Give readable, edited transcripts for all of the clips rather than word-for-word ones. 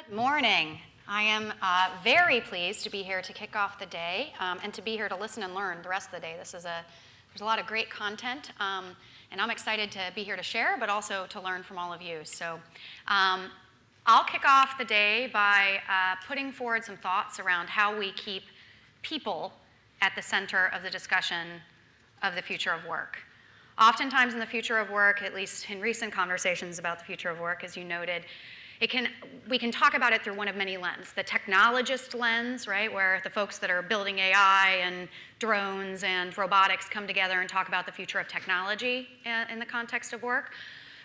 Good morning. I am very pleased to be here to kick off the day and to be here to listen and learn the rest of the day. There's a lot of great content, and I'm excited to be here to share, but also to learn from all of you. So I'll kick off the day by putting forward some thoughts around how we keep people at the center of the discussion of the future of work. Oftentimes in the future of work, at least in recent conversations about the future of work, as you noted, we can talk about it through one of many lenses. The technologist lens, right, where the folks that are building AI and drones and robotics come together and talk about the future of technology in the context of work.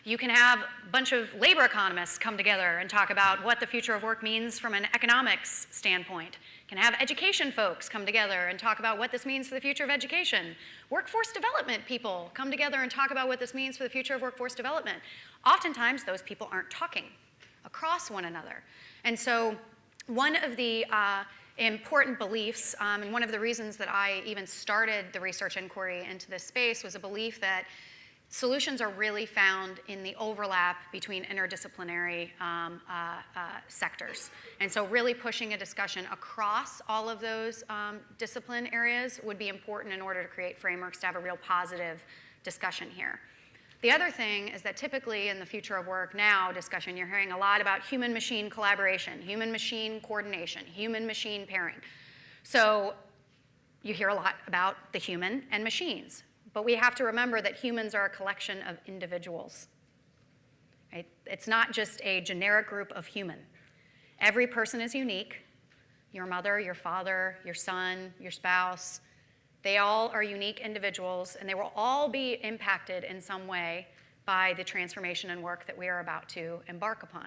You can have a bunch of labor economists come together and talk about what the future of work means from an economics standpoint. You can have education folks come together and talk about what this means for the future of education. Workforce development people come together and talk about what this means for the future of workforce development. Oftentimes, those people aren't talking across one another. And so one of the important beliefs, and one of the reasons that I even started the research inquiry into this space was a belief that solutions are really found in the overlap between interdisciplinary sectors. And so really pushing a discussion across all of those discipline areas would be important in order to create frameworks to have a real positive discussion here. The other thing is that typically in the future of work now discussion, you're hearing a lot about human-machine collaboration, human-machine coordination, human-machine pairing. So you hear a lot about the human and machines. But we have to remember that humans are a collection of individuals. Right? It's not just a generic group of human. Every person is unique. Your mother, your father, your son, your spouse, they all are unique individuals, and they will all be impacted in some way by the transformation and work that we are about to embark upon.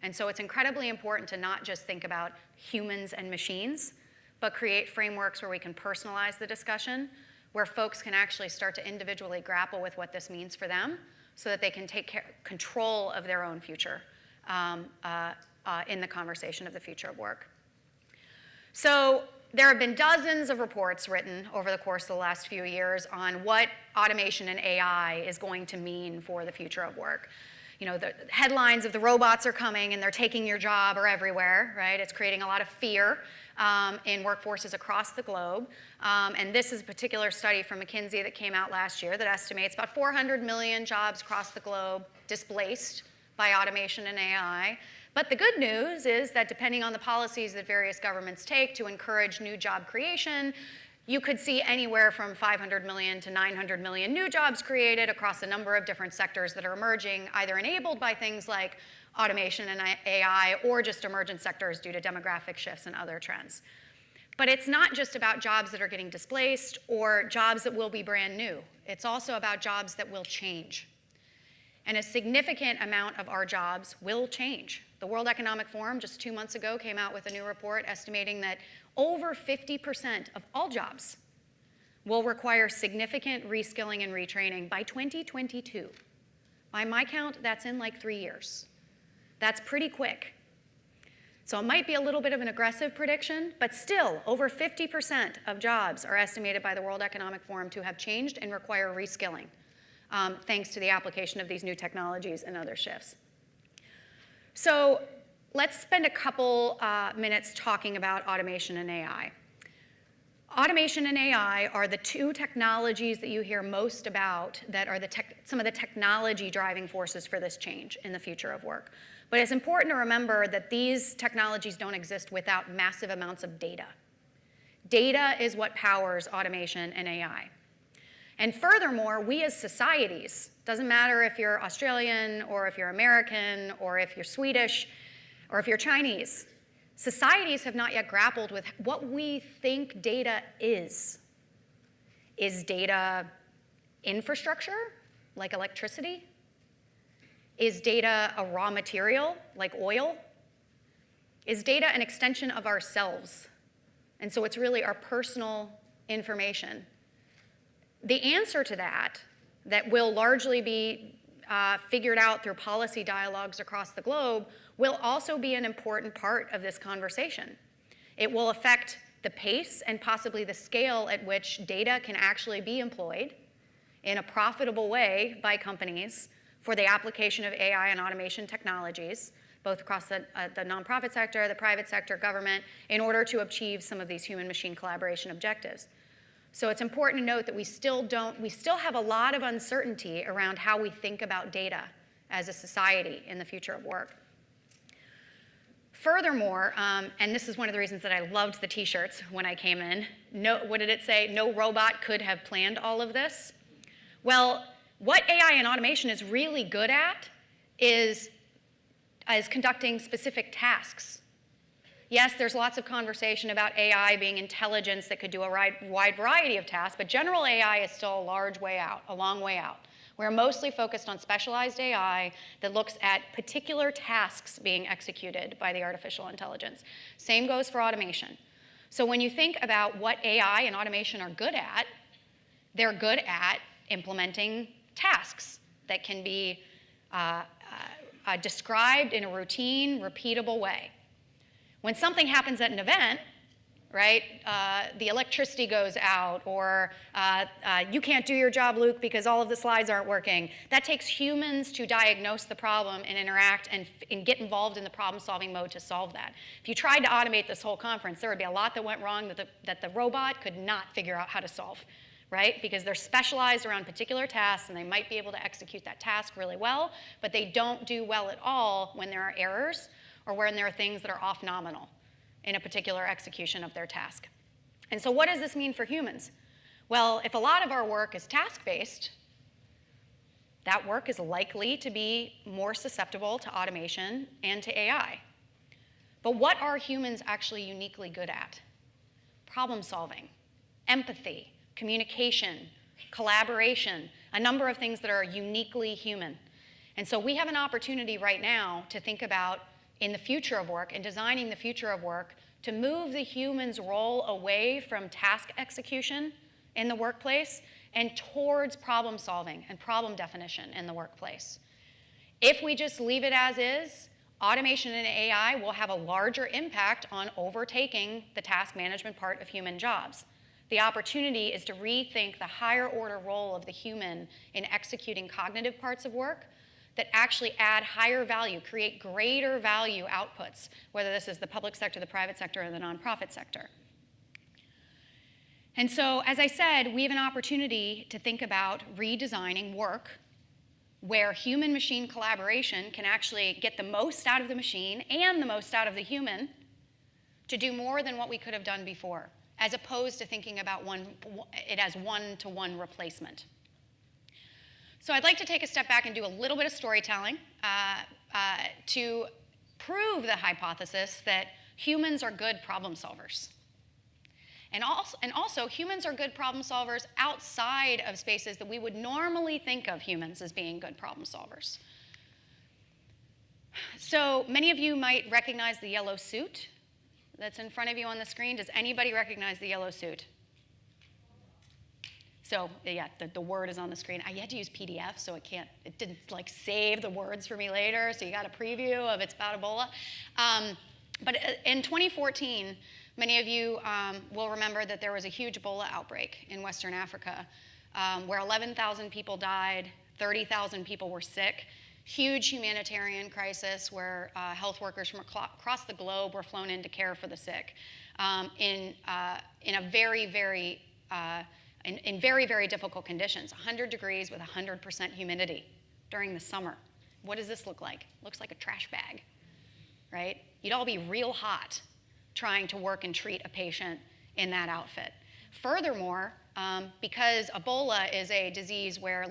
And so it's incredibly important to not just think about humans and machines, but create frameworks where we can personalize the discussion, where folks can actually start to individually grapple with what this means for them so that they can take control of their own future in the conversation of the future of work. So there have been dozens of reports written over the course of the last few years on what automation and AI is going to mean for the future of work. You know, the headlines of the robots are coming and they're taking your job are everywhere, right? It's creating a lot of fear in workforces across the globe. And this is a particular study from McKinsey that came out last year that estimates about 400 million jobs across the globe displaced by automation and AI. But the good news is that depending on the policies that various governments take to encourage new job creation, you could see anywhere from 500 million to 900 million new jobs created across a number of different sectors that are emerging, either enabled by things like automation and AI or just emergent sectors due to demographic shifts and other trends. But it's not just about jobs that are getting displaced or jobs that will be brand new. It's also about jobs that will change. And a significant amount of our jobs will change. The World Economic Forum just 2 months ago came out with a new report estimating that over 50% of all jobs will require significant reskilling and retraining by 2022. By my count, that's in like 3 years. That's pretty quick. So it might be a little bit of an aggressive prediction, but still, over 50% of jobs are estimated by the World Economic Forum to have changed and require reskilling, thanks to the application of these new technologies and other shifts. So let's spend a couple minutes talking about automation and AI. Automation and AI are the two technologies that you hear most about that are some of the technology driving forces for this change in the future of work. But it's important to remember that these technologies don't exist without massive amounts of data. Data is what powers automation and AI. And furthermore, we as societies, doesn't matter if you're Australian or if you're American or if you're Swedish or if you're Chinese, societies have not yet grappled with what we think data is. Is data infrastructure, like electricity? Is data a raw material, like oil? Is data an extension of ourselves? And so it's really our personal information. The answer to that will largely be figured out through policy dialogues across the globe will also be an important part of this conversation. It will affect the pace and possibly the scale at which data can actually be employed in a profitable way by companies for the application of AI and automation technologies both across the nonprofit sector, the private sector, government, in order to achieve some of these human-machine collaboration objectives. So it's important to note that we still have a lot of uncertainty around how we think about data as a society in the future of work. Furthermore, and this is one of the reasons that I loved the t-shirts when I came in, what did it say? No robot could have planned all of this. Well, what AI and automation is really good at is conducting specific tasks. Yes, there's lots of conversation about AI being intelligence that could do a wide variety of tasks, but general AI is still a long way out. We're mostly focused on specialized AI that looks at particular tasks being executed by the artificial intelligence. Same goes for automation. So when you think about what AI and automation are good at, they're good at implementing tasks that can be described in a routine, repeatable way. When something happens at an event, right, the electricity goes out, or you can't do your job, Luke, because all of the slides aren't working. That takes humans to diagnose the problem and interact and get involved in the problem-solving mode to solve that. If you tried to automate this whole conference, there would be a lot that went wrong that the robot could not figure out how to solve, right? Because they're specialized around particular tasks, and they might be able to execute that task really well, but they don't do well at all when there are errors or when there are things that are off nominal in a particular execution of their task. And so what does this mean for humans? Well, if a lot of our work is task-based, that work is likely to be more susceptible to automation and to AI. But what are humans actually uniquely good at? Problem solving, empathy, communication, collaboration, a number of things that are uniquely human. And so we have an opportunity right now to think about, in the future of work and designing the future of work, to move the human's role away from task execution in the workplace and towards problem solving and problem definition in the workplace. If we just leave it as is, automation and AI will have a larger impact on overtaking the task management part of human jobs. The opportunity is to rethink the higher order role of the human in executing cognitive parts of work that actually add higher value, create greater value outputs, whether this is the public sector, the private sector, or the nonprofit sector. And so, as I said, we have an opportunity to think about redesigning work where human-machine collaboration can actually get the most out of the machine and the most out of the human to do more than what we could have done before, as opposed to thinking about it as one-to-one replacement. So I'd like to take a step back and do a little bit of storytelling to prove the hypothesis that humans are good problem solvers. And also, humans are good problem solvers outside of spaces that we would normally think of humans as being good problem solvers. So many of you might recognize the yellow suit that's in front of you on the screen. Does anybody recognize the yellow suit? So yeah, the word is on the screen. I had to use PDF, so it didn't like save the words for me later, so you got a preview of it's about Ebola. But in 2014, many of you will remember that there was a huge Ebola outbreak in Western Africa, where 11,000 people died, 30,000 people were sick. Huge humanitarian crisis where health workers from across the globe were flown in to care for the sick in very, very difficult conditions, 100 degrees with 100% humidity during the summer. What does this look like? It looks like a trash bag, right? You'd all be real hot trying to work and treat a patient in that outfit. Furthermore, because Ebola is a disease where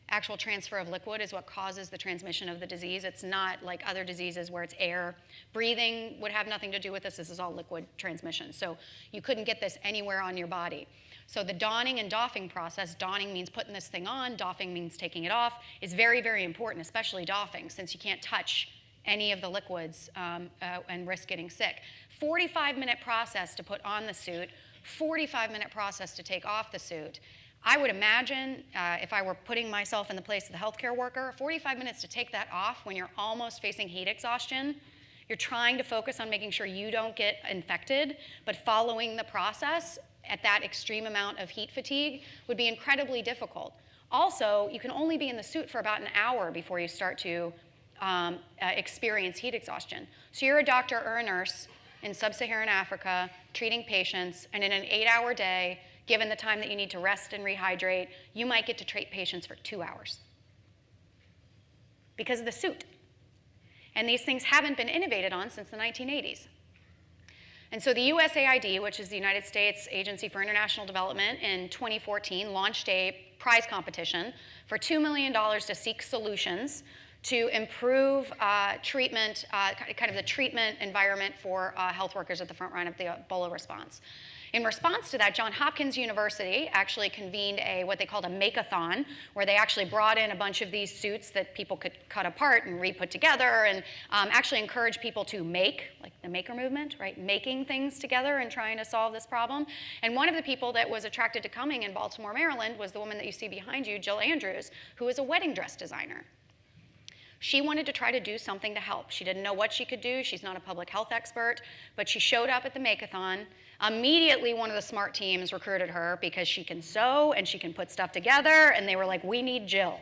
actual transfer of liquid is what causes the transmission of the disease. It's not like other diseases where it's air. Breathing would have nothing to do with this. This is all liquid transmission. So you couldn't get this anywhere on your body. So the donning and doffing process, donning means putting this thing on, doffing means taking it off, is very, very important, especially doffing, since you can't touch any of the liquids and risk getting sick. 45-minute process to put on the suit, 45-minute process to take off the suit. I would imagine, if I were putting myself in the place of the healthcare worker, 45 minutes to take that off when you're almost facing heat exhaustion. You're trying to focus on making sure you don't get infected, but following the process at that extreme amount of heat fatigue would be incredibly difficult. Also, you can only be in the suit for about an hour before you start to experience heat exhaustion. So you're a doctor or a nurse in sub-Saharan Africa treating patients, and in an 8-hour day, given the time that you need to rest and rehydrate, you might get to treat patients for 2 hours because of the suit. And these things haven't been innovated on since the 1980s. And so the USAID, which is the United States Agency for International Development, in 2014 launched a prize competition for $2 million to seek solutions to improve treatment, kind of the treatment environment for health workers at the front line of the Ebola response. In response to that, Johns Hopkins University actually convened what they called a Maketh-on, where they actually brought in a bunch of these suits that people could cut apart and re-put together, and actually encourage people to make, like the maker movement, right? Making things together and trying to solve this problem. And one of the people that was attracted to coming in Baltimore, Maryland, was the woman that you see behind you, Jill Andrews, who is a wedding dress designer. She wanted to try to do something to help. She didn't know what she could do. She's not a public health expert, but she showed up at the Maketh-on. Immediately, one of the smart teams recruited her because she can sew and she can put stuff together, and they were like, we need Jill.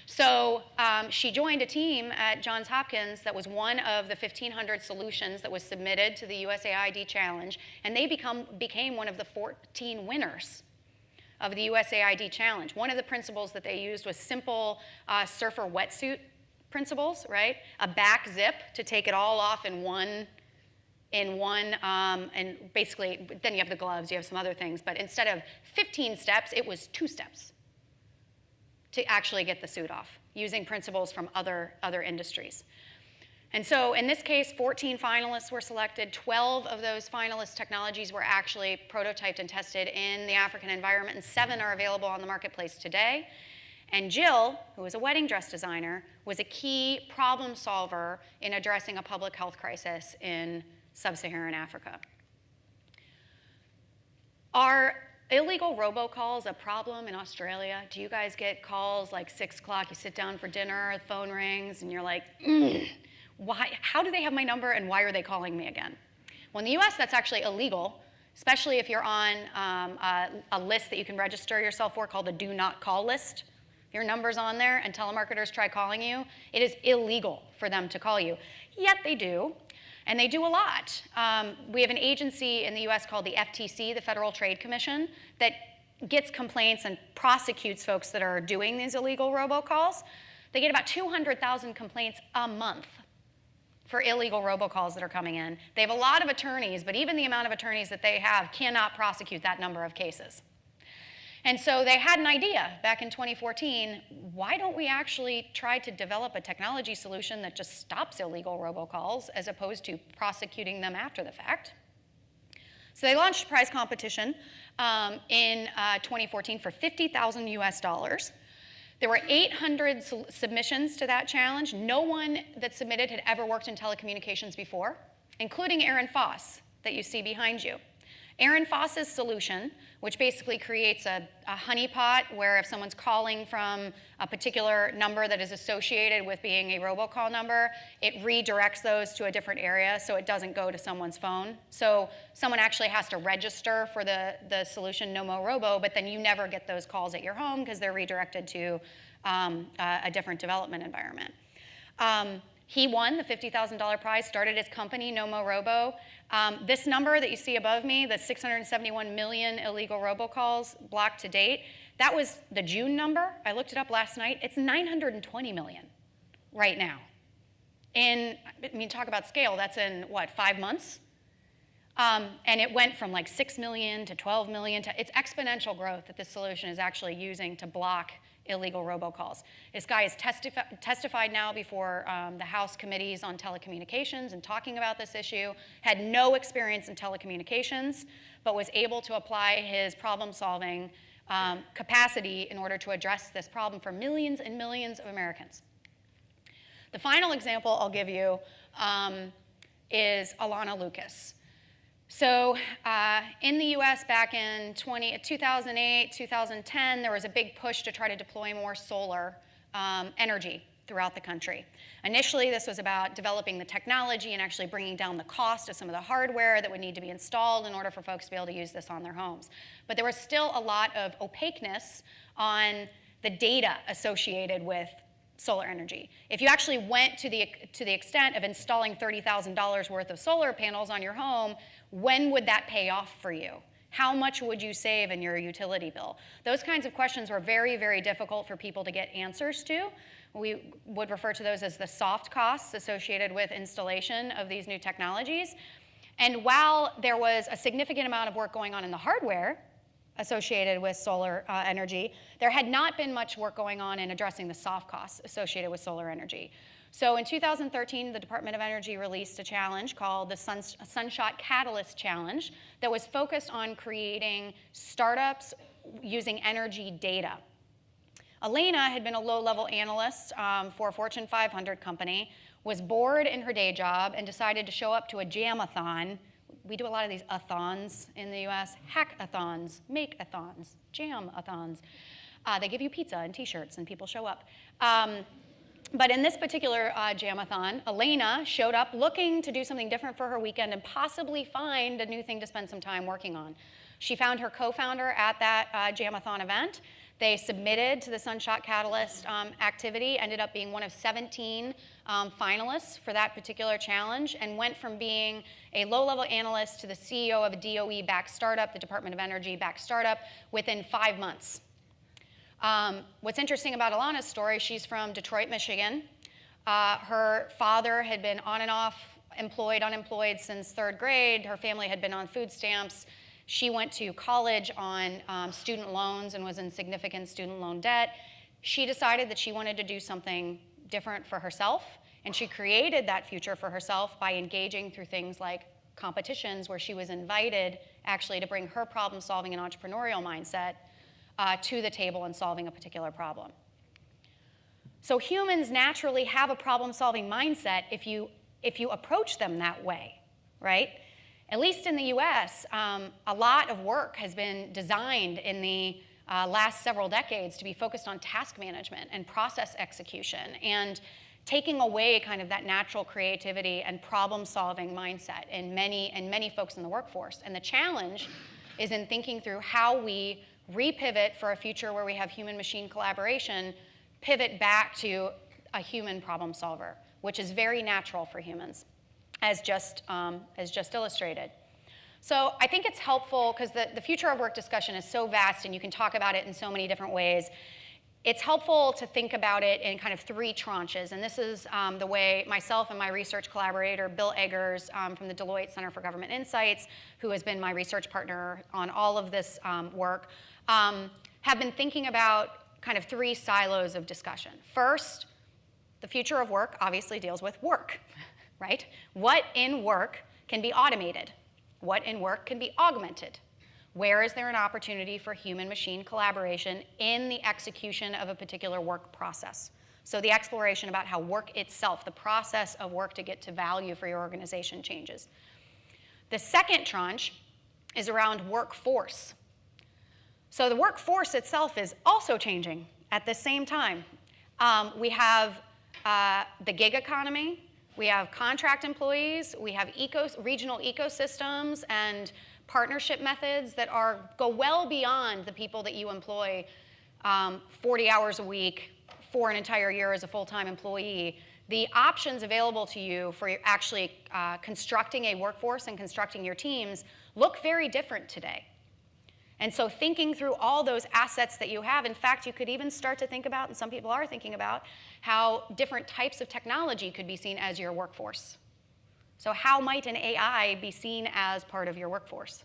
So she joined a team at Johns Hopkins that was one of the 1,500 solutions that was submitted to the USAID challenge, and they became one of the 14 winners of the USAID challenge. One of the principles that they used was simple surfer wetsuit principles, right? A back zip to take it all off in one, and basically, then you have the gloves, you have some other things, but instead of 15 steps, it was 2 steps to actually get the suit off, using principles from other industries. And so in this case, 14 finalists were selected. 12 of those finalist technologies were actually prototyped and tested in the African environment, and 7 are available on the marketplace today. And Jill, who was a wedding dress designer, was a key problem solver in addressing a public health crisis in sub-Saharan Africa. Are illegal robocalls a problem in Australia? Do you guys get calls like 6 o'clock, you sit down for dinner, the phone rings, and you're like, why? How do they have my number, and why are they calling me again? Well, in the US, that's actually illegal, especially if you're on a list that you can register yourself for called the Do Not Call list. If your number's on there and telemarketers try calling you, it is illegal for them to call you. Yet they do, and they do a lot. We have an agency in the US called the FTC, the Federal Trade Commission, that gets complaints and prosecutes folks that are doing these illegal robocalls. They get about 200,000 complaints a month for illegal robocalls that are coming in. They have a lot of attorneys, but even the amount of attorneys that they have cannot prosecute that number of cases. And so they had an idea back in 2014, why don't we actually try to develop a technology solution that just stops illegal robocalls as opposed to prosecuting them after the fact? So they launched a prize competition in 2014 for $50,000 US. There were 800 submissions to that challenge. No one that submitted had ever worked in telecommunications before, including Aaron Foss that you see behind you. Aaron Foss's solution, which basically creates a honeypot where if someone's calling from a particular number that is associated with being a robocall number, it redirects those to a different area so it doesn't go to someone's phone. So someone actually has to register for the solution Nomorobo, but then you never get those calls at your home because they're redirected to a different development environment. He won the $50,000 prize, started his company, Nomorobo. This number that you see above me, the 671 million illegal robocalls blocked to date, that was the June number. I looked it up last night. It's 920 million right now. Talk about scale. That's in, 5 months? And it went from like 6 million to 12 million. It's exponential growth that this solution is actually using to block illegal robocalls. This guy has testified now before the House committees on telecommunications and talking about this issue, had no experience in telecommunications, but was able to apply his problem-solving capacity in order to address this problem for millions and millions of Americans. The final example I'll give you is Alana Lucas. So in the US back in 2008, 2010, there was a big push to try to deploy more solar energy throughout the country. Initially, this was about developing the technology and actually bringing down the cost of some of the hardware that would need to be installed in order for folks to be able to use this on their homes. But there was still a lot of opaqueness on the data associated with solar energy. If you actually went to the extent of installing $30,000 worth of solar panels on your home, when would that pay off for you? How much would you save in your utility bill? Those kinds of questions were very, very difficult for people to get answers to. We would refer to those as the soft costs associated with installation of these new technologies. And while there was a significant amount of work going on in the hardware associated with solar energy, there had not been much work going on in addressing the soft costs associated with solar energy. So in 2013, the Department of Energy released a challenge called the Sunshot Catalyst Challenge that was focused on creating startups using energy data. Elena had been a low-level analyst for a Fortune 500 company, was bored in her day job, and decided to show up to a jam-a-thon. We do a lot of these a-thons in the US, hack-a-thons, make-a-thons, jam-a-thons. They give you pizza and t-shirts and people show up. But in this particular jam-a-thon, Elena showed up looking to do something different for her weekend and possibly find a new thing to spend some time working on. She found her co-founder at that jam-a-thon event. They submitted to the Sunshot Catalyst activity, ended up being one of 17 finalists for that particular challenge, and went from being a low-level analyst to the CEO of a DOE-backed startup, the Department of Energy-backed startup, within 5 months. What's interesting about Alana's story, she's from Detroit, Michigan. Her father had been on and off, employed, unemployed since 3rd grade. Her family had been on food stamps. She went to college on student loans and was in significant student loan debt. She decided that she wanted to do something different for herself, and she created that future for herself by engaging through things like competitions where she was invited actually to bring her problem-solving and entrepreneurial mindset to the table in solving a particular problem. So humans naturally have a problem-solving mindset if you approach them that way, right? At least in the US, a lot of work has been designed in the last several decades to be focused on task management and process execution and taking away kind of that natural creativity and problem-solving mindset in many folks in the workforce. And the challenge is in thinking through how we repivot for a future where we have human-machine collaboration, pivot back to a human problem solver, which is very natural for humans, as just illustrated. So I think it's helpful, because the future of work discussion is so vast and you can talk about it in so many different ways. It's helpful to think about it in kind of 3 tranches, and this is the way myself and my research collaborator, Bill Eggers from the Deloitte Center for Government Insights, who has been my research partner on all of this work, have been thinking about kind of 3 silos of discussion. First, the future of work obviously deals with work, right? What in work can be automated? What in work can be augmented? Where is there an opportunity for human-machine collaboration in the execution of a particular work process? So the exploration about how work itself, the process of work to get to value for your organization, changes. The second tranche is around workforce. So the workforce itself is also changing at the same time. We have the gig economy. We have contract employees. We have regional ecosystems and partnership methods that go well beyond the people that you employ 40 hours a week for an entire year as a full-time employee. The options available to you for actually constructing a workforce and constructing your teams look very different today. And so thinking through all those assets that you have, in fact, you could even start to think about, and some people are thinking about, how different types of technology could be seen as your workforce. So how might an AI be seen as part of your workforce?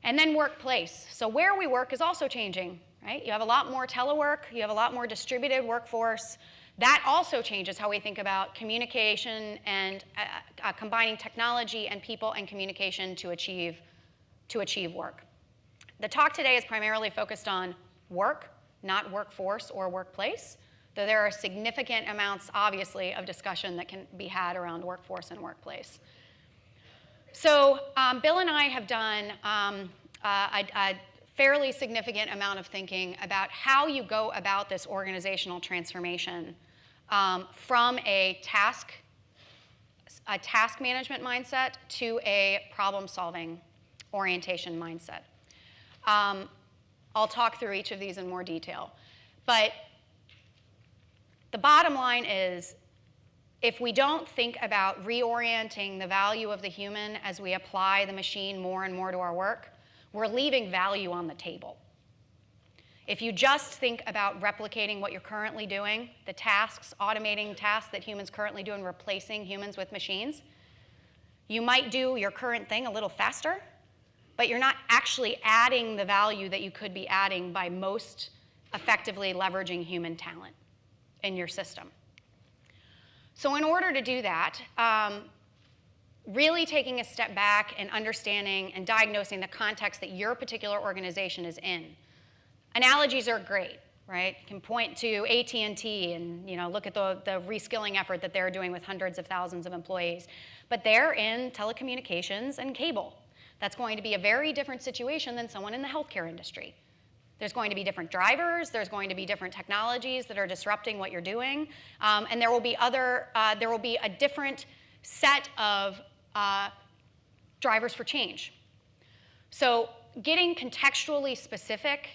And then workplace. So where we work is also changing, right? You have a lot more telework. You have a lot more distributed workforce. That also changes how we think about communication and combining technology and people and communication to achieve work. The talk today is primarily focused on work, not workforce or workplace, though there are significant amounts, obviously, of discussion that can be had around workforce and workplace. So Bill and I have done a fairly significant amount of thinking about how you go about this organizational transformation from a task management mindset to a problem-solving orientation mindset. I'll talk through each of these in more detail. But The bottom line is, if we don't think about reorienting the value of the human as we apply the machine more and more to our work, we're leaving value on the table. If you just think about replicating what you're currently doing, the tasks, automating tasks that humans currently do and replacing humans with machines, you might do your current thing a little faster, but you're not actually adding the value that you could be adding by most effectively leveraging human talent in your system. So in order to do that, really taking a step back and understanding and diagnosing the context that your particular organization is in. Analogies are great, right? You can point to AT&T and look at the reskilling effort that they're doing with hundreds of thousands of employees. But they're in telecommunications and cable. That's going to be a very different situation than someone in the healthcare industry. There's going to be different drivers. There's going to be different technologies that are disrupting what you're doing. And there will be a different set of drivers for change. So getting contextually specific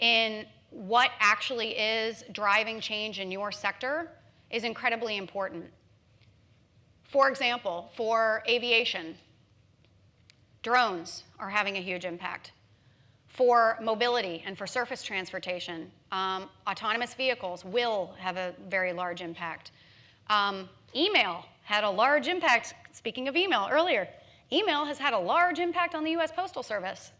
in what actually is driving change in your sector is incredibly important. For example, for aviation, drones are having a huge impact. For mobility and for surface transportation, autonomous vehicles will have a very large impact. Email had a large impact. Speaking of email earlier, email has had a large impact on the US Postal Service.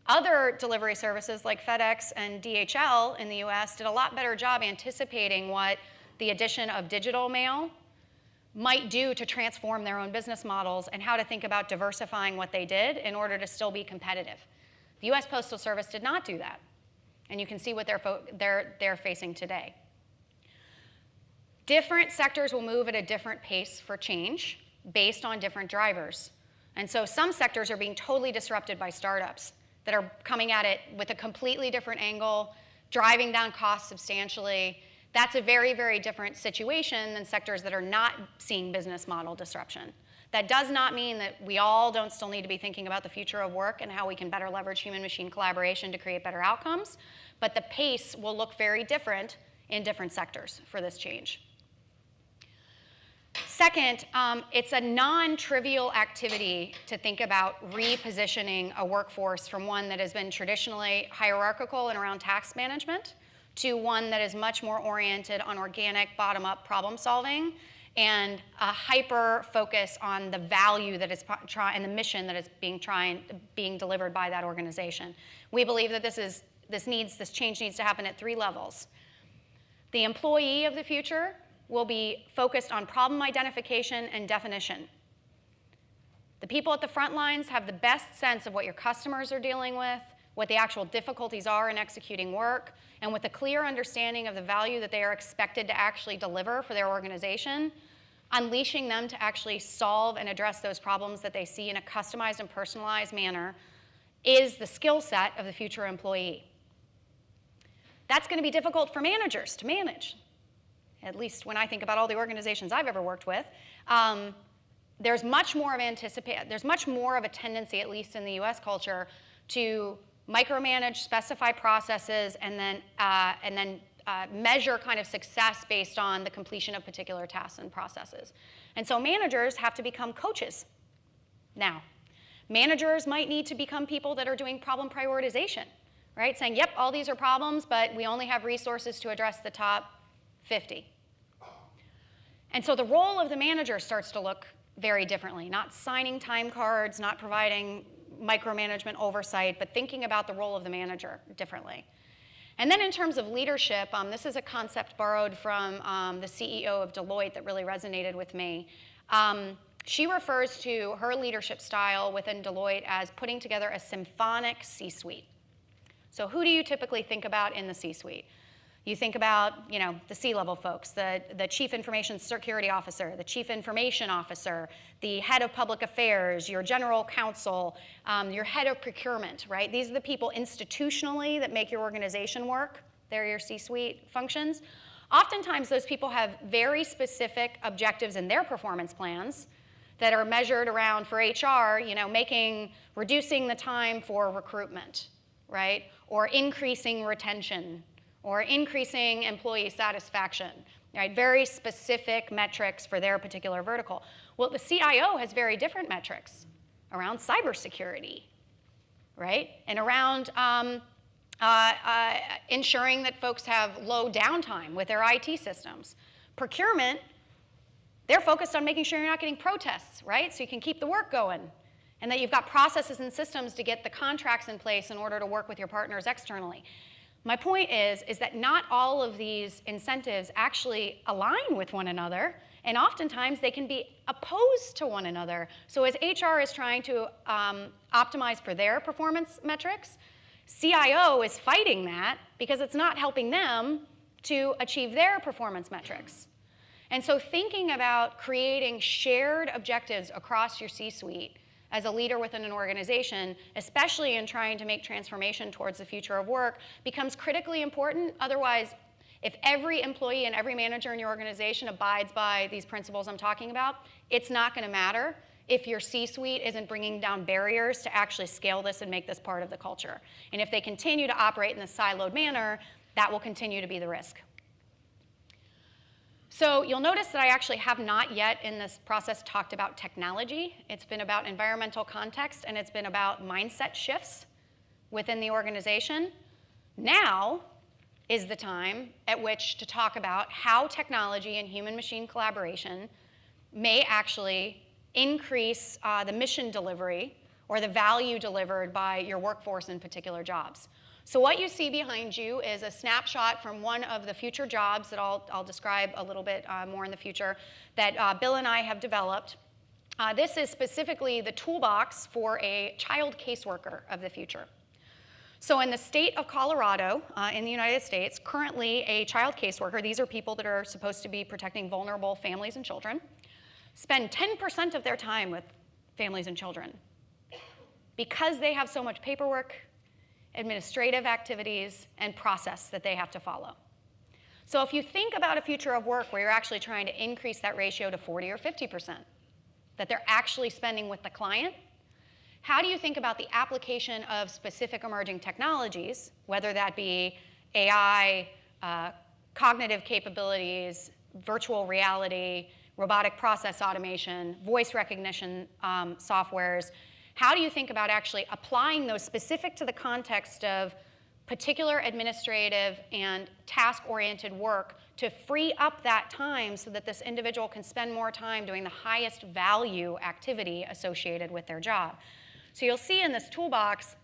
Other delivery services like FedEx and DHL in the US did a lot better job anticipating what the addition of digital mail might do to transform their own business models and how to think about diversifying what they did in order to still be competitive. The US Postal Service did not do that, and you can see what they're facing today. Different sectors will move at a different pace for change based on different drivers. And so some sectors are being totally disrupted by startups that are coming at it with a completely different angle, driving down costs substantially. That's a very, very different situation than sectors that are not seeing business model disruption. That does not mean that we all don't still need to be thinking about the future of work and how we can better leverage human-machine collaboration to create better outcomes, but the pace will look very different in different sectors for this change. Second, it's a non-trivial activity to think about repositioning a workforce from one that has been traditionally hierarchical and around task management to one that is much more oriented on organic, bottom-up problem solving and a hyper focus on the value that is and the mission that is being delivered by that organization. We believe that this change needs to happen at 3 levels. The employee of the future will be focused on problem identification and definition. The people at the front lines have the best sense of what your customers are dealing with, what the actual difficulties are in executing work, and with a clear understanding of the value that they are expected to actually deliver for their organization, unleashing them to actually solve and address those problems that they see in a customized and personalized manner is the skill set of the future employee. That's going to be difficult for managers to manage. At least when I think about all the organizations I've ever worked with, there's much more of a tendency, at least in the US culture, to micromanage, specify processes, and then measure kind of success based on the completion of particular tasks and processes. And so managers have to become coaches now. Managers might need to become people that are doing problem prioritization, right? Saying, yep, all these are problems, but we only have resources to address the top 50. And so the role of the manager starts to look very differently, not signing time cards, not providing micromanagement oversight, but thinking about the role of the manager differently. And then in terms of leadership, this is a concept borrowed from the CEO of Deloitte that really resonated with me. She refers to her leadership style within Deloitte as putting together a symphonic C-suite. So who do you typically think about in the C-suite? You think about, the C-level folks, the chief information security officer, the chief information officer, the head of public affairs, your general counsel, your head of procurement, right? These are the people institutionally that make your organization work. They're your C-suite functions. Oftentimes, those people have very specific objectives in their performance plans that are measured around, for HR, reducing the time for recruitment, right? Or increasing retention, or increasing employee satisfaction, right? Very specific metrics for their particular vertical. Well, the CIO has very different metrics around cybersecurity, right? And around ensuring that folks have low downtime with their IT systems. Procurement, they're focused on making sure you're not getting protests, right? So you can keep the work going, and that you've got processes and systems to get the contracts in place in order to work with your partners externally. My point is that not all of these incentives actually align with one another, and oftentimes they can be opposed to one another. So as HR is trying to optimize for their performance metrics, CIO is fighting that because it's not helping them to achieve their performance metrics. And so thinking about creating shared objectives across your C-suite as a leader within an organization, especially in trying to make transformation towards the future of work, becomes critically important. Otherwise, if every employee and every manager in your organization abides by these principles I'm talking about, it's not going to matter if your C-suite isn't bringing down barriers to actually scale this and make this part of the culture. And if they continue to operate in this siloed manner, that will continue to be the risk. So you'll notice that I actually have not yet in this process talked about technology. It's been about environmental context, and it's been about mindset shifts within the organization. Now is the time at which to talk about how technology and human-machine collaboration may actually increase the mission delivery or the value delivered by your workforce in particular jobs. So what you see behind you is a snapshot from one of the future jobs that I'll describe a little bit more in the future that Bill and I have developed. This is specifically the toolbox for a child caseworker of the future. So in the state of Colorado, in the United States, currently a child caseworker, these are people that are supposed to be protecting vulnerable families and children, spend 10% of their time with families and children because they have so much paperwork, administrative activities, and process that they have to follow. So if you think about a future of work where you're actually trying to increase that ratio to 40 or 50%, that they're actually spending with the client, how do you think about the application of specific emerging technologies, whether that be AI, cognitive capabilities, virtual reality, robotic process automation, voice recognition softwares? How do you think about actually applying those specific to the context of particular administrative and task-oriented work to free up that time so that this individual can spend more time doing the highest value activity associated with their job? So you'll see in this toolbox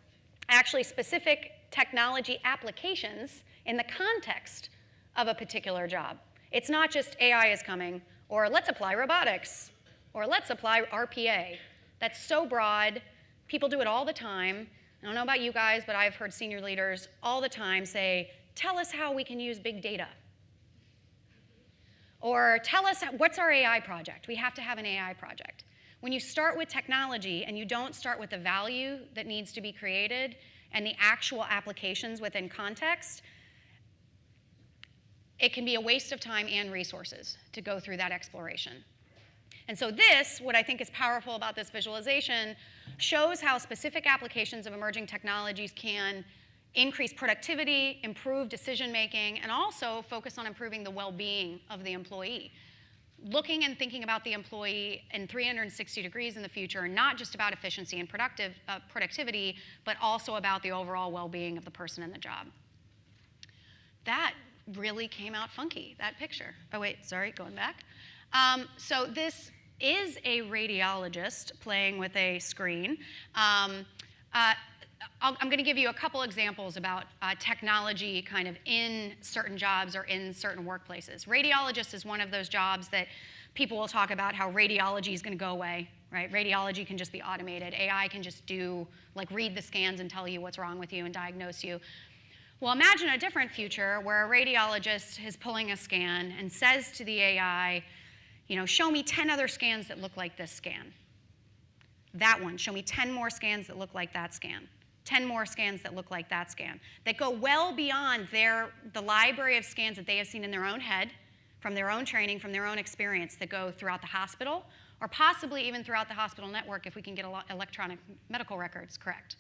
actually specific technology applications in the context of a particular job. It's not just AI is coming, or let's apply robotics, or let's apply RPA. That's so broad. People do it all the time. I don't know about you guys, but I've heard senior leaders all the time say, tell us how we can use big data. Or tell us, what's our AI project? We have to have an AI project. When you start with technology and you don't start with the value that needs to be created and the actual applications within context, it can be a waste of time and resources to go through that exploration. And so this, what I think is powerful about this visualization, shows how specific applications of emerging technologies can increase productivity, improve decision-making, and also focus on improving the well-being of the employee. Looking and thinking about the employee in 360 degrees in the future, not just about efficiency and productivity, but also about the overall well-being of the person in the job. That really came out funky, that picture. Oh wait, sorry, going back. So this is a radiologist playing with a screen. I'm going to give you a couple examples about technology kind of in certain jobs or in certain workplaces. Radiologist is one of those jobs that people will talk about how radiology is going to go away, right? Radiology can just be automated. AI can just do, like read the scans and tell you what's wrong with you and diagnose you. Well, imagine a different future where a radiologist is pulling a scan and says to the AI, you know, show me 10 other scans that look like this scan. That one, show me 10 more scans that look like that scan. 10 more scans that look like that scan, that go well beyond the library of scans that they have seen in their own head, from their own training, from their own experience, that go throughout the hospital, or possibly even throughout the hospital network if we can get electronic medical records correct.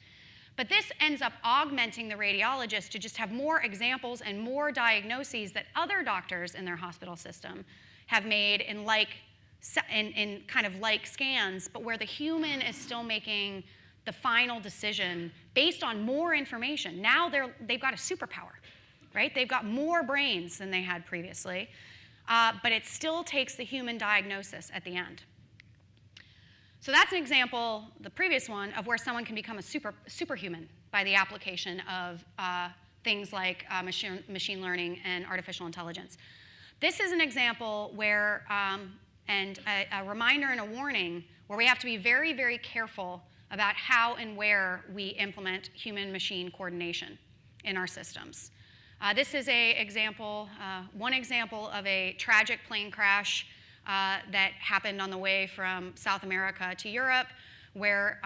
But this ends up augmenting the radiologist to just have more examples and more diagnoses that other doctors in their hospital system have made in kind of like scans, but where the human is still making the final decision based on more information. Now they've got a superpower, right? They've got more brains than they had previously, but it still takes the human diagnosis at the end. So that's an example, the previous one, of where someone can become a superhuman by the application of things like machine learning and artificial intelligence. This is an example where, and a reminder and a warning, where we have to be very, very careful about how and where we implement human-machine coordination in our systems. This is one example of a tragic plane crash that happened on the way from South America to Europe, where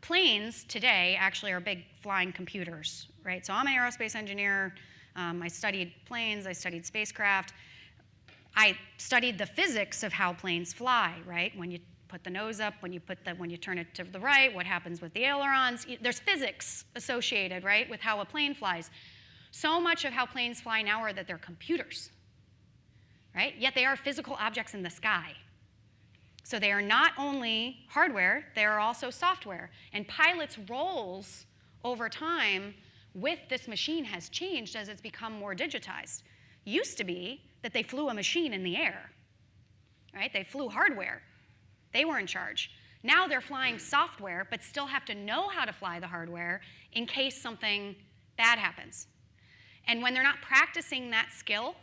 planes today actually are big flying computers, right? So I'm an aerospace engineer. I studied planes. I studied spacecraft. I studied the physics of how planes fly, right? When you put the nose up, when you turn it to the right, what happens with the ailerons? There's physics associated, right, with how a plane flies. So much of how planes fly now are that they're computers, right? Yet they are physical objects in the sky. So they are not only hardware, they are also software. And pilots' roles over time with this machine has changed as it's become more digitized. Used to be that they flew a machine in the air, right? They flew hardware. They were in charge. Now they're flying software, but still have to know how to fly the hardware in case something bad happens. And when they're not practicing that skill,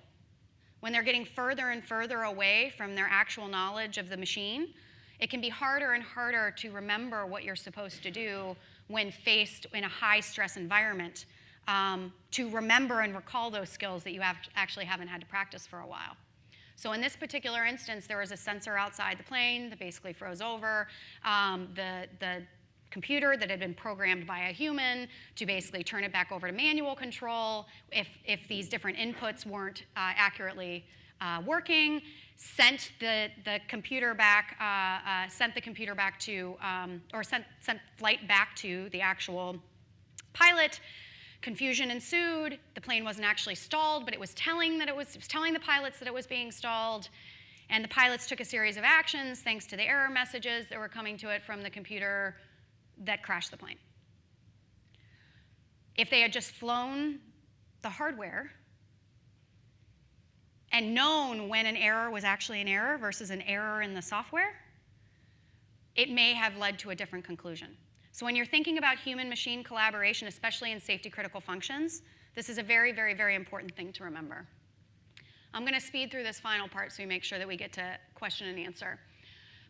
when they're getting further and further away from their actual knowledge of the machine, it can be harder and harder to remember what you're supposed to do when faced in a high-stress environment, to remember and recall those skills that you actually haven't had to practice for a while. So in this particular instance, there was a sensor outside the plane that basically froze over. The computer that had been programmed by a human to basically turn it back over to manual control if these different inputs weren't accurately working, sent the computer back to, or sent flight back to the actual pilot. Confusion ensued. The plane wasn't actually stalled, but it was telling the pilots that it was being stalled. And the pilots took a series of actions thanks to the error messages that were coming to it from the computer that crashed the plane. If they had just flown the hardware and known when an error was actually an error versus an error in the software, it may have led to a different conclusion. So when you're thinking about human-machine collaboration, especially in safety-critical functions, this is a very, very, very important thing to remember. I'm going to speed through this final part so we make sure that we get to question and answer.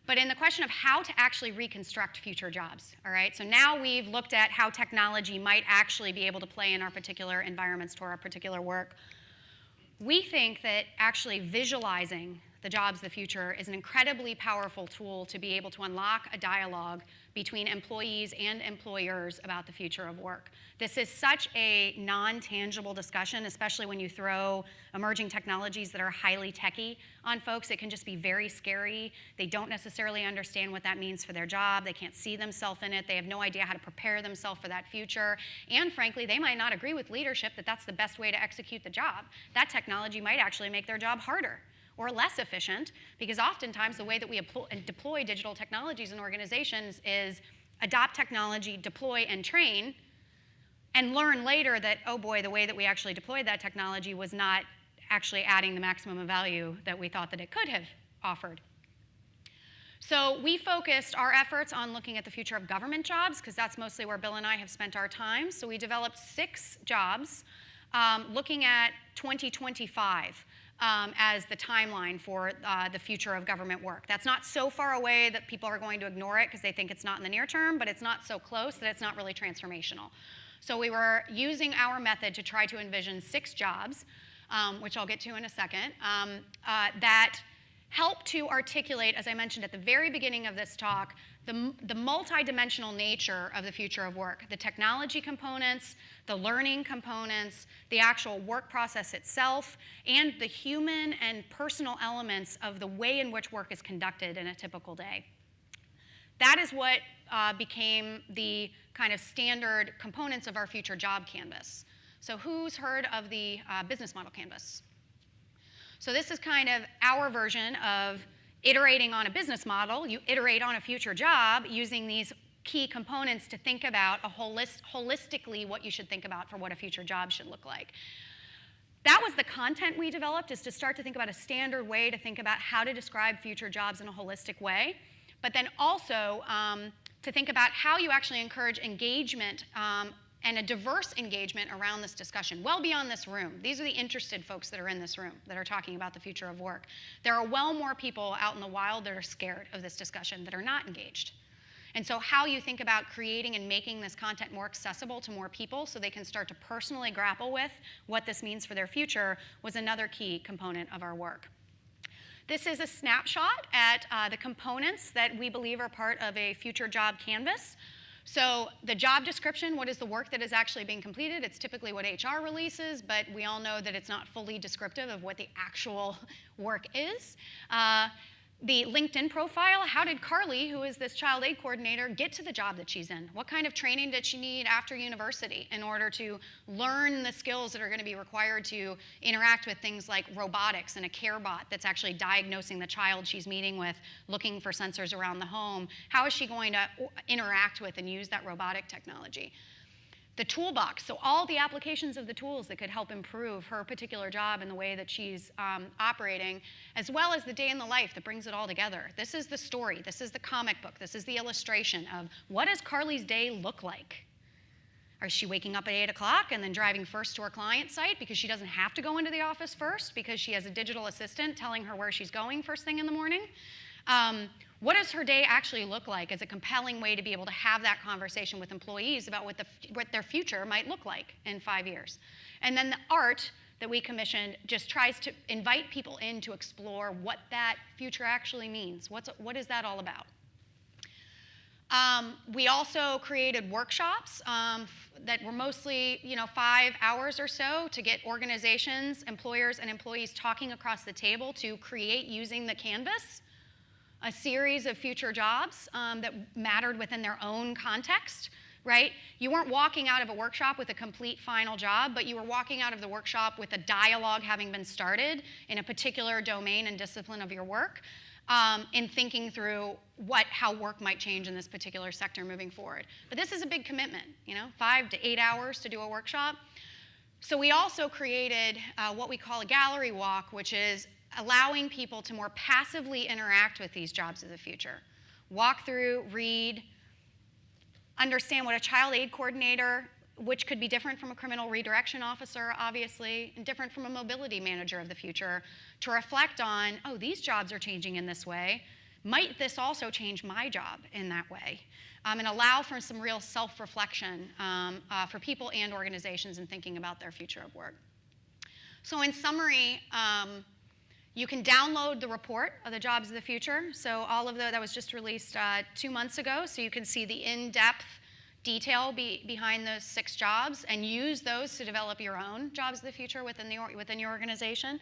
But in the question of how to actually reconstruct future jobs, all right? So now we've looked at how technology might actually be able to play in our particular environments to our particular work. We think that actually visualizing the jobs of the future is an incredibly powerful tool to be able to unlock a dialogue between employees and employers about the future of work. This is such a non-tangible discussion, especially when you throw emerging technologies that are highly techy on folks. It can just be very scary. They don't necessarily understand what that means for their job. They can't see themselves in it. They have no idea how to prepare themselves for that future. And frankly, they might not agree with leadership that that's the best way to execute the job. That technology might actually make their job harder or less efficient, because oftentimes the way that we deploy digital technologies in organizations is adopt technology, deploy and train, and learn later that, oh boy, the way that we actually deployed that technology was not actually adding the maximum value that we thought that it could have offered. So we focused our efforts on looking at the future of government jobs, because that's mostly where Bill and I have spent our time. So we developed 6 jobs looking at 2025. As the timeline for the future of government work. That's not so far away that people are going to ignore it because they think it's not in the near term, but it's not so close that it's not really transformational. So we were using our method to try to envision 6 jobs, which I'll get to in a second, that help to articulate, as I mentioned at the very beginning of this talk, the multidimensional nature of the future of work, the technology components, the learning components, the actual work process itself, and the human and personal elements of the way in which work is conducted in a typical day. That is what became the kind of standard components of our future job canvas. So who's heard of the business model canvas? So this is kind of our version of iterating on a business model. You iterate on a future job using these key components to think about holistically what you should think about for what a future job should look like. That was the content we developed, is to start to think about a standard way to think about how to describe future jobs in a holistic way, but then also to think about how you actually encourage engagement and a diverse engagement around this discussion, well beyond this room. These are the interested folks that are in this room that are talking about the future of work. There are well more people out in the wild that are scared of this discussion that are not engaged. And so how you think about creating and making this content more accessible to more people so they can start to personally grapple with what this means for their future was another key component of our work. This is a snapshot at the components that we believe are part of a future job canvas. So the job description, what is the work that is actually being completed? It's typically what HR releases, but we all know that it's not fully descriptive of what the actual work is. The LinkedIn profile, how did Carly, who is this child aid coordinator, get to the job that she's in? What kind of training did she need after university in order to learn the skills that are going to be required to interact with things like robotics and a care bot that's actually diagnosing the child she's meeting with, looking for sensors around the home? How is she going to interact with and use that robotic technology? The toolbox, so all the applications of the tools that could help improve her particular job and the way that she's operating, as well as the day in the life that brings it all together. This is the story. This is the comic book. This is the illustration of what does Carly's day look like? Is she waking up at 8 o'clock and then driving first to her client site because she doesn't have to go into the office first because she has a digital assistant telling her where she's going first thing in the morning? What does her day actually look like as a compelling way to be able to have that conversation with employees about what their future might look like in 5 years? And then the art that we commissioned just tries to invite people in to explore what that future actually means. What is that all about? We also created workshops that were mostly 5 hours or so to get organizations, employers, and employees talking across the table to create, using the canvas, a series of future jobs that mattered within their own context, right? You weren't walking out of a workshop with a complete final job, but you were walking out of the workshop with a dialogue having been started in a particular domain and discipline of your work, in thinking through how work might change in this particular sector moving forward. But this is a big commitment, 5 to 8 hours to do a workshop. So we also created what we call a gallery walk, which is allowing people to more passively interact with these jobs of the future. Walk through, read, understand what a child aid coordinator, which could be different from a criminal redirection officer, obviously, and different from a mobility manager of the future, to reflect on, oh, these jobs are changing in this way. Might this also change my job in that way? And allow for some real self-reflection for people and organizations in thinking about their future of work. So in summary, you can download the report of the jobs of the future. So all of that was just released 2 months ago. So you can see the in-depth detail behind those 6 jobs and use those to develop your own jobs of the future within your organization.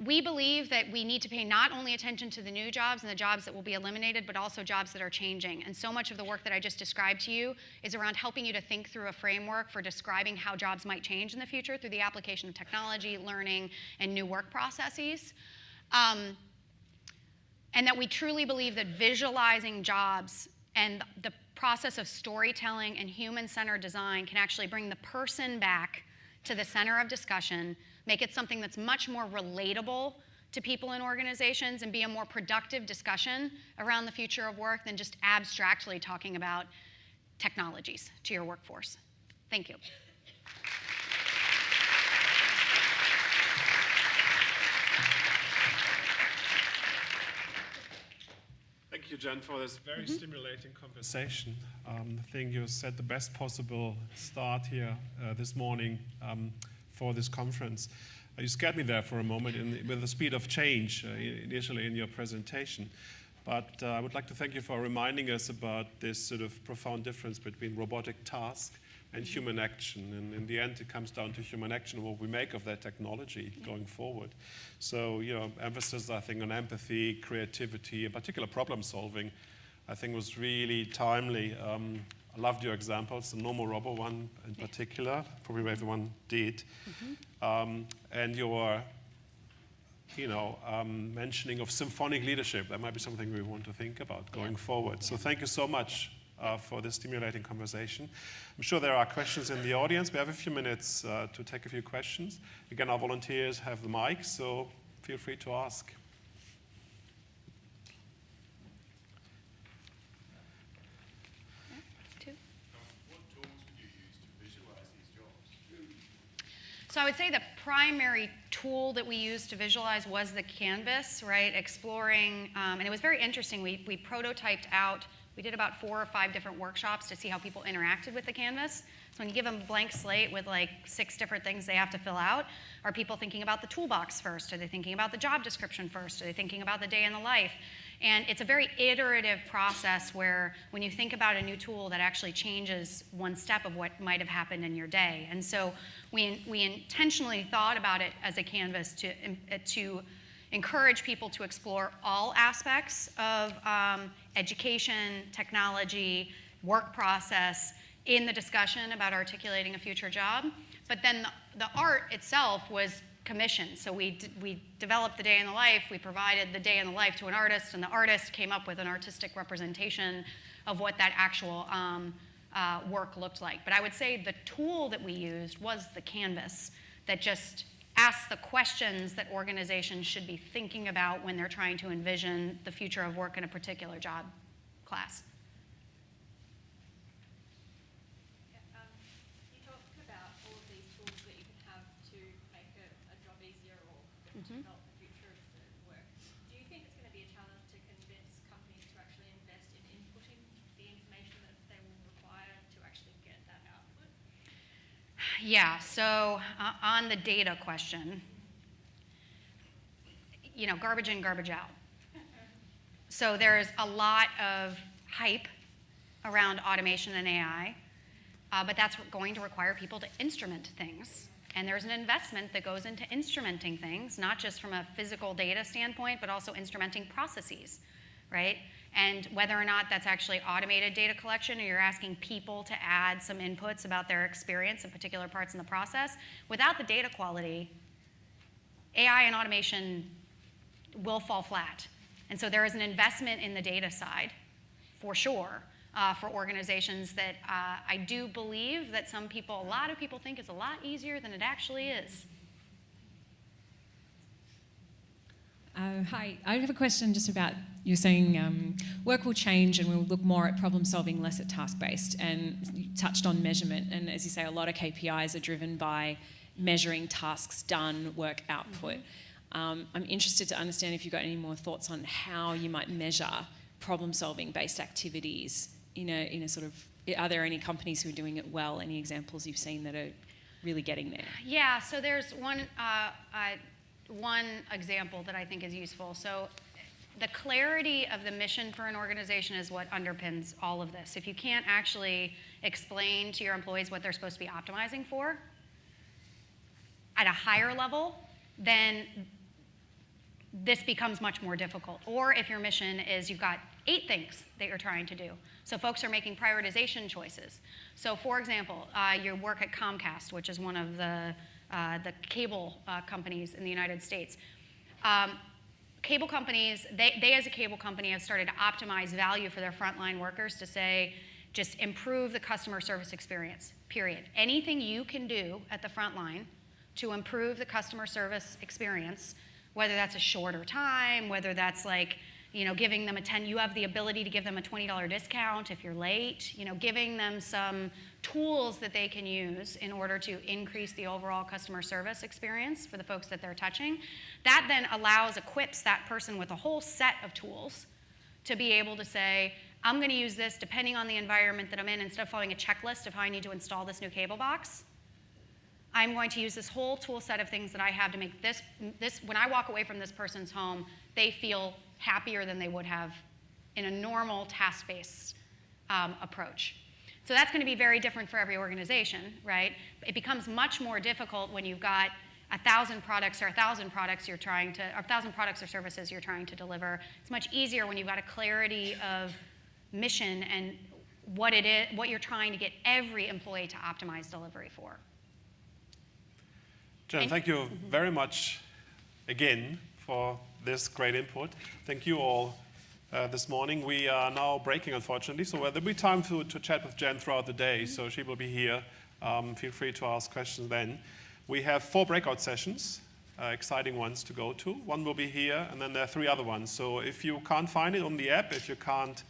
We believe that we need to pay not only attention to the new jobs and the jobs that will be eliminated, but also jobs that are changing. And so much of the work that I just described to you is around helping you to think through a framework for describing how jobs might change in the future through the application of technology, learning, and new work processes. And that we truly believe that visualizing jobs and the process of storytelling and human-centered design can actually bring the person back to the center of discussion, make it something that's much more relatable to people in organizations, and be a more productive discussion around the future of work than just abstractly talking about technologies to your workforce. Thank you. Thank you, Jenn, for this very stimulating conversation. I think you set the best possible start here this morning for this conference. You scared me there for a moment with the speed of change initially in your presentation. But I would like to thank you for reminding us about this sort of profound difference between robotic task and human action. And in the end, it comes down to human action, what we make of that technology going forward. So, emphasis, I think, on empathy, creativity, in particular problem solving, I think was really timely. I loved your examples, the Nomorobo one in particular, probably everyone did. And your mentioning of symphonic leadership, that might be something we want to think about going forward. So thank you so much for this stimulating conversation. I'm sure there are questions in the audience. We have a few minutes to take a few questions. Again, our volunteers have the mic, so feel free to ask. So I would say the primary tool that we used to visualize was the canvas, right? Exploring, and it was very interesting. We prototyped out, we did about 4 or 5 different workshops to see how people interacted with the canvas. So when you give them a blank slate with like 6 different things they have to fill out, are people thinking about the toolbox first? Are they thinking about the job description first? Are they thinking about the day in the life? And it's a very iterative process where when you think about a new tool, that actually changes one step of what might have happened in your day. And so we intentionally thought about it as a canvas to encourage people to explore all aspects of education, technology, work process in the discussion about articulating a future job. But then the art itself was commissioned. So we developed the day in the life, we provided the day in the life to an artist, and the artist came up with an artistic representation of what that actual work looked like. But I would say the tool that we used was the canvas that just asks the questions that organizations should be thinking about when they're trying to envision the future of work in a particular job class. Develop the future of the work. Do you think it's going to be a challenge to convince companies to actually invest in inputting the information that they will require to actually get that output? Yeah, so on the data question, garbage in, garbage out. So there's a lot of hype around automation and AI, but that's going to require people to instrument things. And there's an investment that goes into instrumenting things, not just from a physical data standpoint, but also instrumenting processes, right? And whether or not that's actually automated data collection, or you're asking people to add some inputs about their experience in particular parts in the process, without the data quality, AI and automation will fall flat. And so there is an investment in the data side, for sure, for organizations that I do believe that a lot of people think is a lot easier than it actually is. Hi, I have a question just about, you're saying work will change and we'll look more at problem solving, less at task-based, and you touched on measurement, and as you say, a lot of KPIs are driven by measuring tasks done, work output. I'm interested to understand if you've got any more thoughts on how you might measure problem solving based activities in a sort of, are there any companies who are doing it well? Any examples you've seen that are really getting there? Yeah, so there's one example that I think is useful. So the clarity of the mission for an organization is what underpins all of this. If you can't actually explain to your employees what they're supposed to be optimizing for at a higher level, then this becomes much more difficult. Or if your mission is you've got 8 things that you're trying to do. So folks are making prioritization choices. So for example, you work at Comcast, which is one of the cable companies in the United States. Cable companies, they as a cable company have started to optimize value for their frontline workers to say, just improve the customer service experience, period. Anything you can do at the front line to improve the customer service experience, whether that's a shorter time, whether that's like, giving them you have the ability to give them a $20 discount if you're late, giving them some tools that they can use in order to increase the overall customer service experience for the folks that they're touching. That then equips that person with a whole set of tools to be able to say, I'm going to use this depending on the environment that I'm in. Instead of following a checklist of how I need to install this new cable box, I'm going to use this whole tool set of things that I have to make this when I walk away from this person's home, they feel happier than they would have in a normal task-based approach. So that's going to be very different for every organization, right? It becomes much more difficult when you've got 1,000 products or 1,000 products you're trying to, or 1,000 products or services you're trying to deliver. It's much easier when you've got a clarity of mission and what it is, what you're trying to get every employee to optimize delivery for. Jenn, thank you very much again for this great input. Thank you all this morning. We are now breaking, unfortunately, so there'll be time to chat with Jenn throughout the day, so she will be here. Feel free to ask questions then. We have 4 breakout sessions, exciting ones to go to. One will be here, and then there are 3 other ones. So if you can't find it on the app, if you can't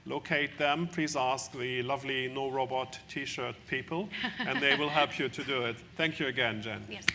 locate them, please ask the lovely No Robot t-shirt people, and they will help you to do it. Thank you again, Jenn. Yes.